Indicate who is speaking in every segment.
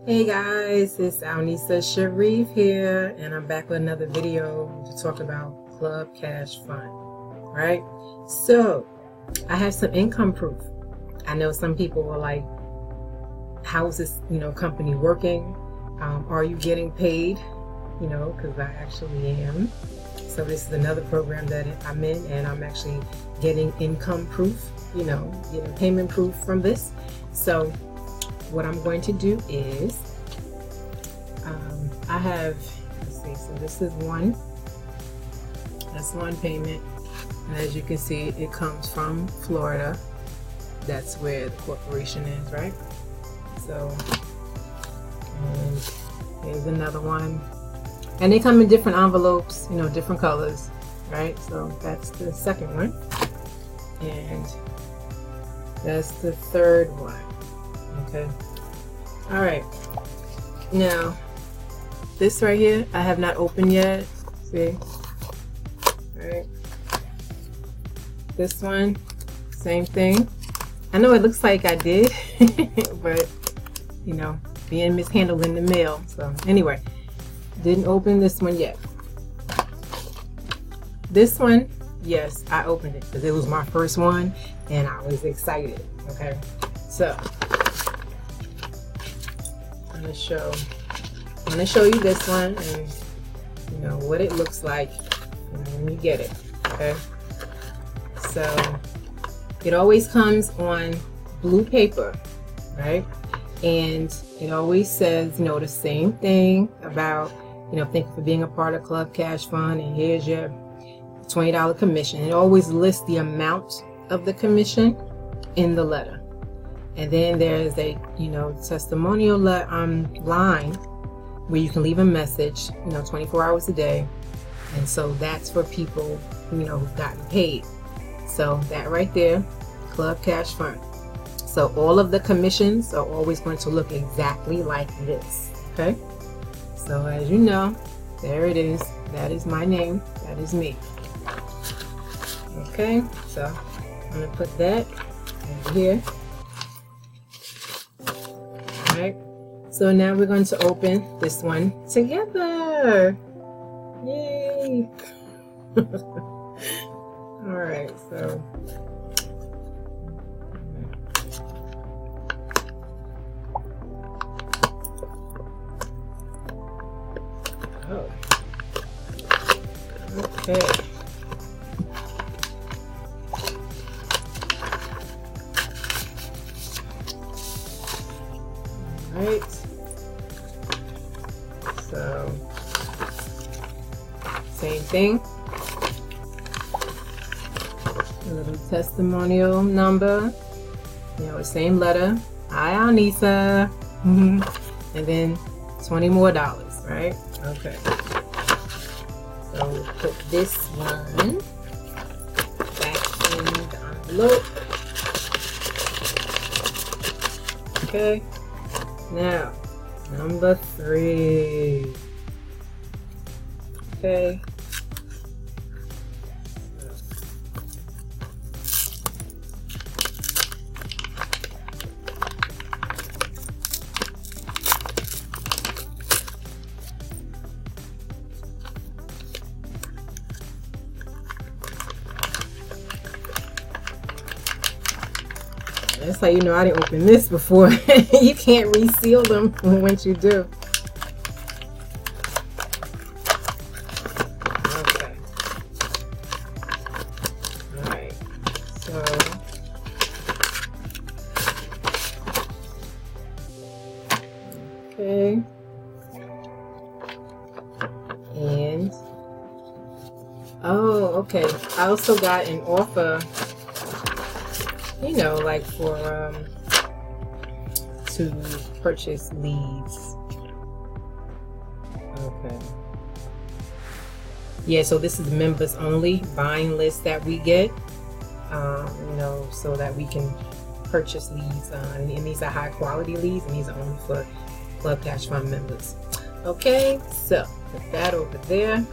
Speaker 1: Hey guys, it's Alnisa, Sharif here, and I'm back with another video to talk about Club Cash Fund. Right? So, I have some income proof. I know some people are like, how is this, company working? Are you getting paid? Because I actually am. So this is another program that I'm in, and I'm actually getting income proof, getting payment proof from this. So what I'm going to do is, I have, let's see, so this is one, that's one payment, and as you can see, it comes from Florida. That's where the corporation is, right? So, and here's another one, and they come in different envelopes, different colors, right? So that's the second one, and that's the third one. Okay. All right. Now, this right here, I have not opened yet. See? All right. This one, same thing. I know it looks like I did, but being mishandled in the mail. So anyway, didn't open this one yet. This one, yes, I opened it because it was my first one, and I was excited. Okay. So I'm gonna show you this one, and what it looks like when you get it. Okay, so it always comes on blue paper, right? And it always says the same thing about thank you for being a part of Club Cash Fund, and here's your $20 commission. It always lists the amount of the commission in the letter. And then there's a testimonial line where you can leave a message 24 hours a day, and so that's for people who've gotten paid. So that right there, Club Cash Fund. So all of the commissions are always going to look exactly like this. Okay, so as you know, there it is. That is my name. That is me. Okay, so I'm gonna put that over here. Alright, so now we're going to open this one together. Yay! Alright, so okay. Right, so same thing, a little testimonial number, same letter, hi Alnisa, and then $20 more, right? Okay, so we'll put this one back in the envelope. Okay. Now, number 3. Okay. That's how I didn't open this before. You can't reseal them once you do. Okay. Alright. So okay. And oh, okay. I also got an offer, like for to purchase leads. Okay. Yeah, so this is members only buying list that we get, so that we can purchase leads, and these are high quality leads, and these are only for Club Cash Fund members. Okay, so put that over there.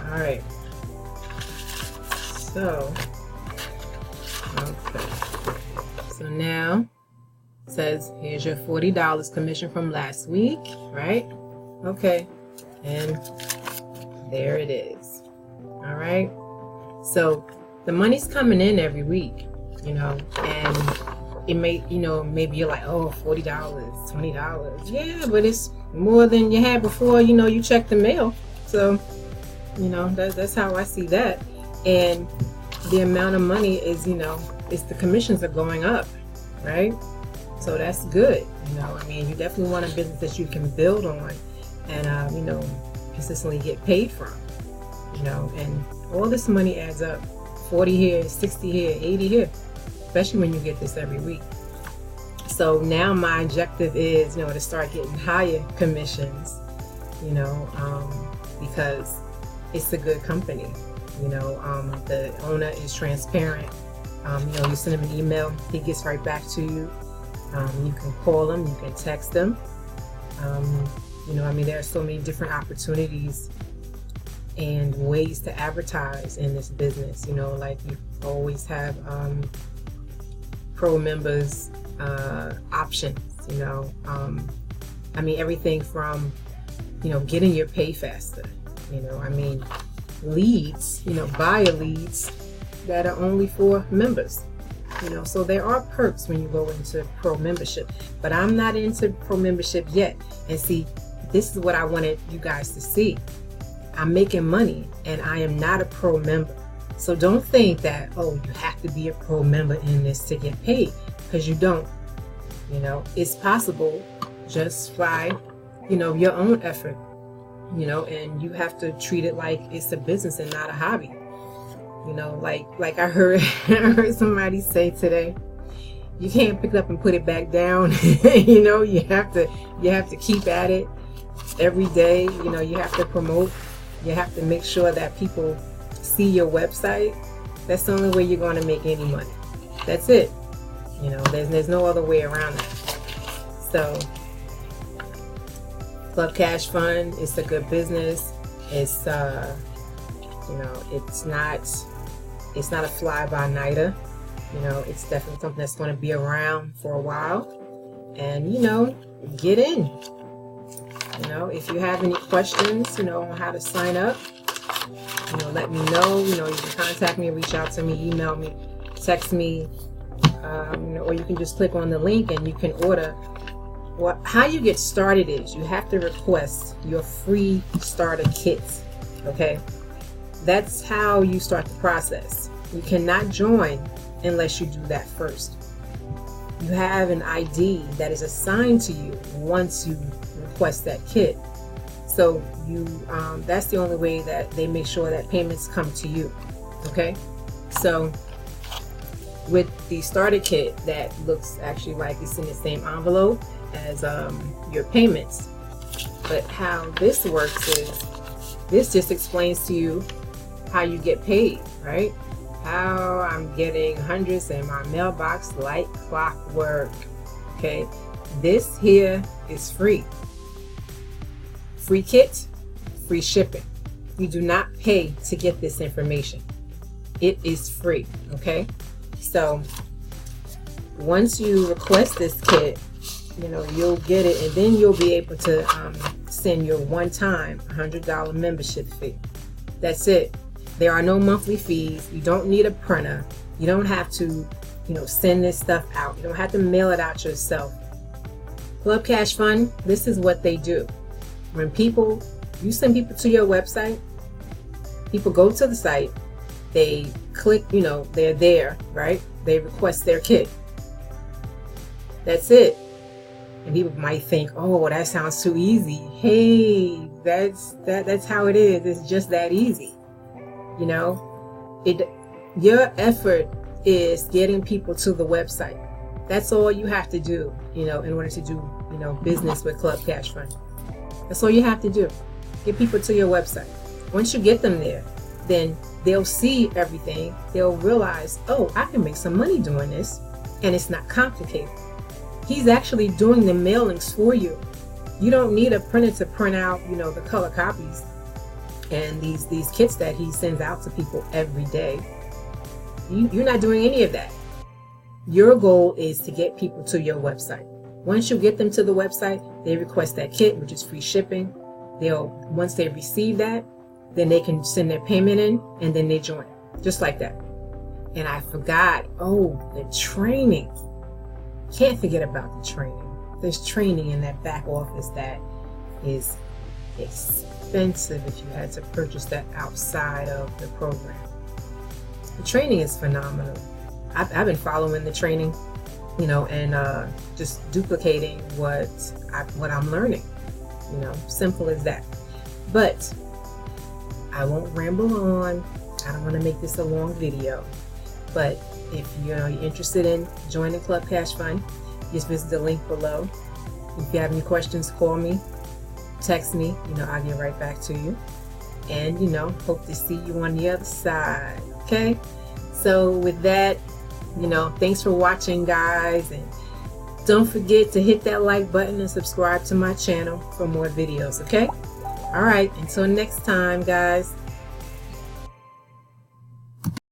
Speaker 1: All right. So, okay. So now says, here's your $40 commission from last week, right? Okay, and there it is. All right, so the money's coming in every week, and it may, maybe you're like, oh, $40, $20. Yeah, but it's more than you had before, you check the mail. So, that's how I see that. And the amount of money is, it's the commissions are going up, right? So that's good. You definitely want a business that you can build on and, consistently get paid from, and all this money adds up. 40 here, 60 here, 80 here, especially when you get this every week. So now my objective is, to start getting higher commissions, because it's a good company. The owner is transparent. You send him an email, he gets right back to you. You can call him, you can text him. There are so many different opportunities and ways to advertise in this business. Like you always have pro members options. Everything from getting your pay faster. Leads. Buyer leads that are only for members. So there are perks when you go into pro membership, but I'm not into pro membership yet. And see, this is what I wanted you guys to see. I'm making money and I am not a pro member. So don't think that, oh, you have to be a pro member in this to get paid, because you don't. It's possible just by, your own effort, and you have to treat it like it's a business and not a hobby. Like I heard somebody say today, you can't pick it up and put it back down. You have to keep at it every day. You have to promote. You have to make sure that people see your website. That's the only way you're going to make any money. That's it. There's no other way around that. So Club Cash Fund, it's a good business. It's it's not a fly-by-nighter. It's definitely something that's going to be around for a while. And get in. If you have any questions, on how to sign up, let me know. You can contact me, reach out to me, email me, text me, or you can just click on the link and you can order. Well, how you get started is you have to request your free starter kit. Okay, that's how you start the process. You cannot join unless you do that first. You have an ID that is assigned to you once you request that kit. So that's the only way that they make sure that payments come to you. Okay, so with the starter kit, that looks actually like it's in the same envelope as your payments. But how this works is, this just explains to you how you get paid, right? How I'm getting hundreds in my mailbox like clockwork. Okay, this here is free. Free kit, free shipping. You do not pay to get this information. It is free, okay? So once you request this kit, you'll get it, and then you'll be able to send your one-time $100 membership fee. That's it. There are no monthly fees. You don't need a printer. You don't have to, send this stuff out. You don't have to mail it out yourself. Club Cash Fund, this is what they do. When you send people to your website, people go to the site, they click, they're there, right? They request their kit. That's it. And people might think, oh, that sounds too easy. Hey, that's how it is. It's just that easy. Your effort is getting people to the website. That's all you have to do, in order to do, business with Club Cash Fund. That's all you have to do. Get people to your website. Once you get them there, then they'll see everything. They'll realize, oh, I can make some money doing this, and it's not complicated. He's actually doing the mailings for you. You don't need a printer to print out, the color copies and these kits that he sends out to people every day. You're not doing any of that. Your goal is to get people to your website. Once you get them to the website, they request that kit, which is free shipping. Once they receive that, then they can send their payment in, and then they join, just like that. And I forgot, the training. Can't forget about the training. There's training in that back office that is expensive if you had to purchase that outside of the program. The training is phenomenal. I've been following the training, and just duplicating what I'm learning. Simple as that. But I won't ramble on. I don't want to make this a long video. But if you're interested in joining Club Cash Fund, just visit the link below. If you have any questions, call me, text me. I'll get right back to you. And hope to see you on the other side. Okay? So with that, thanks for watching, guys, and don't forget to hit that like button and subscribe to my channel for more videos. Okay? All right, until next time, guys.